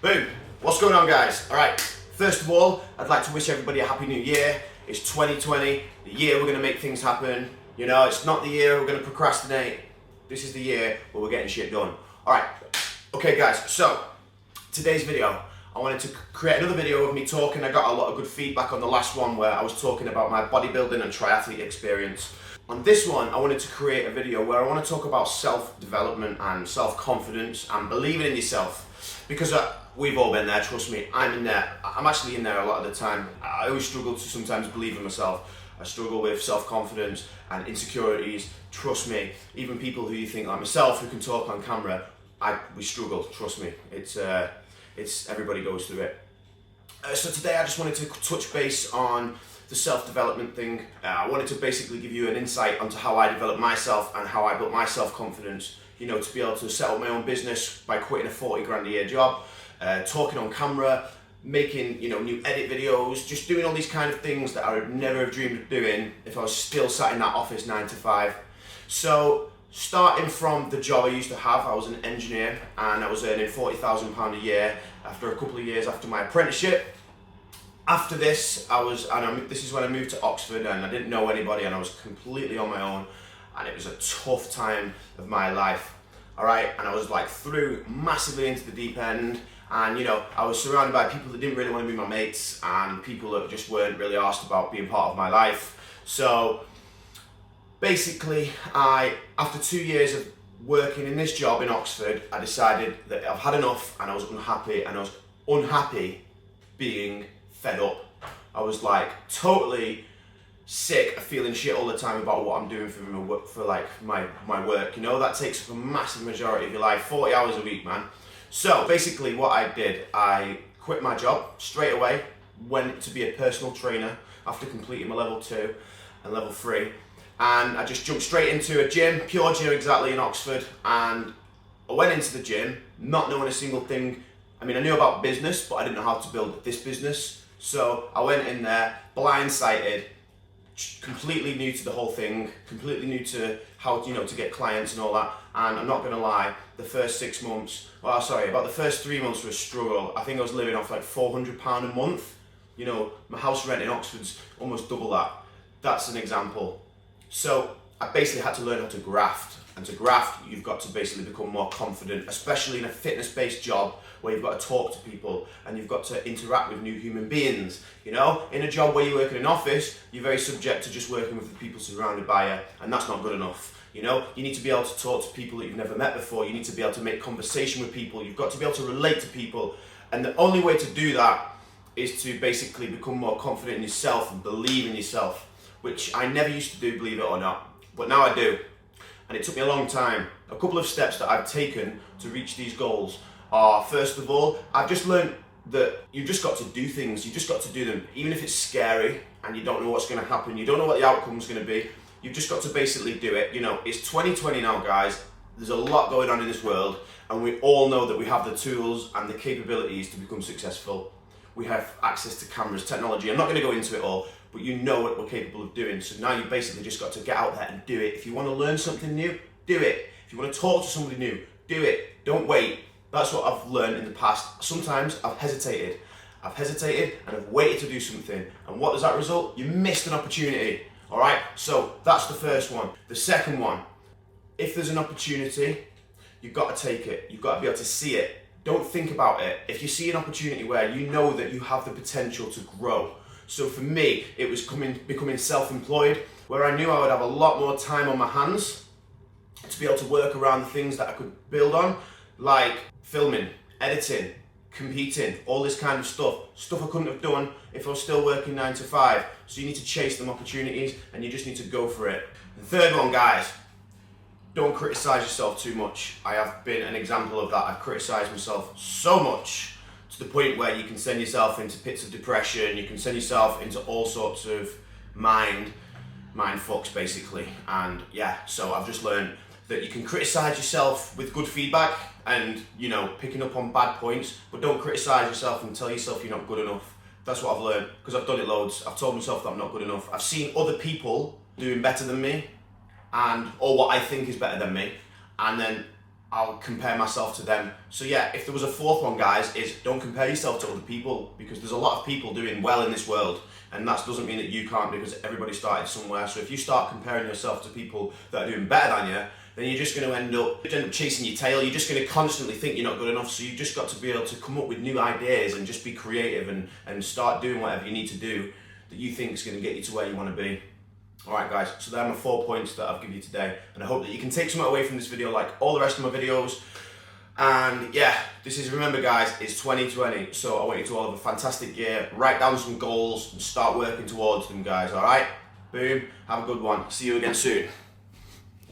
Boom. What's going on, guys? All right. First of all, I'd like to wish everybody a happy new year. It's 2020, the year we're going to make things happen. You know, it's not the year we're going to procrastinate. This is the year where we're getting shit done. All right. Okay, guys. So, today's video, I wanted to create another video of me talking. I got a lot of good feedback on the last one where I was talking about my bodybuilding and triathlete experience. On this one, I wanted to create a video where I want to talk about self-development and self-confidence and believing in yourself. Because we've all been there, trust me, I'm in there. I'm actually in there a lot of the time. I always struggle to sometimes believe in myself. I struggle with self-confidence and insecurities. Trust me, even people who you think like myself who can talk on camera, we struggle, trust me. It's everybody goes through it. So today I just wanted to touch base on the self-development thing. I wanted to basically give you an insight onto how I developed myself and how I built my self-confidence, you know, to be able to set up my own business by quitting a 40 grand a year job, talking on camera, making, you know, new edit videos, just doing all these kind of things that I would never have dreamed of doing if I was still sat in that office 9 to 5. So starting from the job I used to have, I was an engineer and I was earning £40,000 a year after a couple of years after my apprenticeship. After this, this is when I moved to Oxford and I didn't know anybody and I was completely on my own and it was a tough time of my life, all right? And I was like threw massively into the deep end and, you know, I was surrounded by people that didn't really want to be my mates and people that just weren't really asked about being part of my life. So basically, after 2 years of working in this job in Oxford, I decided that I've had enough and I was unhappy, and I was unhappy being fed up. I was like totally sick of feeling shit all the time about what I'm doing for my work. You know, that takes up a massive majority of your life, 40 hours a week, man. So basically what I did, I quit my job straight away, went to be a personal trainer after completing my level 2 and level 3. And I just jumped straight into a gym, pure gym exactly in Oxford. And I went into the gym, not knowing a single thing. I mean, I knew about business, but I didn't know how to build this business. So I went in there, blindsided, completely new to the whole thing, completely new to how, you know, to get clients and all that. And I'm not gonna lie, the first 6 months, about the first 3 months were a struggle. I think I was living off like £400 a month. You know, my house rent in Oxford's almost double that. That's an example. So I basically had to learn how to graft. And to graft, you've got to basically become more confident, especially in a fitness-based job where you've got to talk to people and you've got to interact with new human beings. You know, in a job where you work in an office, you're very subject to just working with the people surrounded by you, and that's not good enough. You know, you need to be able to talk to people that you've never met before. You need to be able to make conversation with people. You've got to be able to relate to people. And the only way to do that is to basically become more confident in yourself and believe in yourself, which I never used to do, believe it or not, but now I do. And it took me a long time. A couple of steps that I've taken to reach these goals are, first of all, I've just learned that you've just got to do things. You've just got to do them. Even if it's scary and you don't know what's going to happen, you don't know what the outcome's going to be, you've just got to basically do it. You know, it's 2020 now, guys. There's a lot going on in this world, and we all know that we have the tools and the capabilities to become successful. We have access to cameras, technology. I'm not going to go into it all, but you know what we're capable of doing. So now you basically just got to get out there and do it. If you want to learn something new, do it. If you want to talk to somebody new, do it. Don't wait. That's what I've learned in the past. Sometimes I've hesitated. And I've waited to do something. And what does that result? You missed an opportunity. All right? So that's the first one. The second one, if there's an opportunity, you've got to take it. You've got to be able to see it. Don't think about it. If you see an opportunity where you know that you have the potential to grow. So for me, it was becoming self-employed, where I knew I would have a lot more time on my hands to be able to work around the things that I could build on, like filming, editing, competing, all this kind of stuff I couldn't have done if I was still working 9 to 5. So you need to chase them opportunities and you just need to go for it. The third one, guys, don't criticize yourself too much. I have been an example of that. I've criticized myself so much to the point where you can send yourself into pits of depression, you can send yourself into all sorts of mind fucks basically. And yeah, so I've just learned that you can criticize yourself with good feedback and, you know, picking up on bad points, but don't criticize yourself and tell yourself you're not good enough. That's what I've learned, because I've done it loads. I've told myself that I'm not good enough. I've seen other people doing better than me, or what I think is better than me, and then I'll compare myself to them. So yeah, if there was a fourth one, guys, is don't compare yourself to other people, because there's a lot of people doing well in this world, and that doesn't mean that you can't, because everybody started somewhere. So if you start comparing yourself to people that are doing better than you, then you're just going to end up chasing your tail. You're just going to constantly think you're not good enough. So you've just got to be able to come up with new ideas and just be creative and start doing whatever you need to do that you think is going to get you to where you want to be. Alright guys, so there are my 4 points that I've given you today, and I hope that you can take something away from this video like all the rest of my videos. And yeah, remember guys, it's 2020, so I want you to all have a fantastic year. Write down some goals and start working towards them, guys, alright? Boom, have a good one. See you again soon.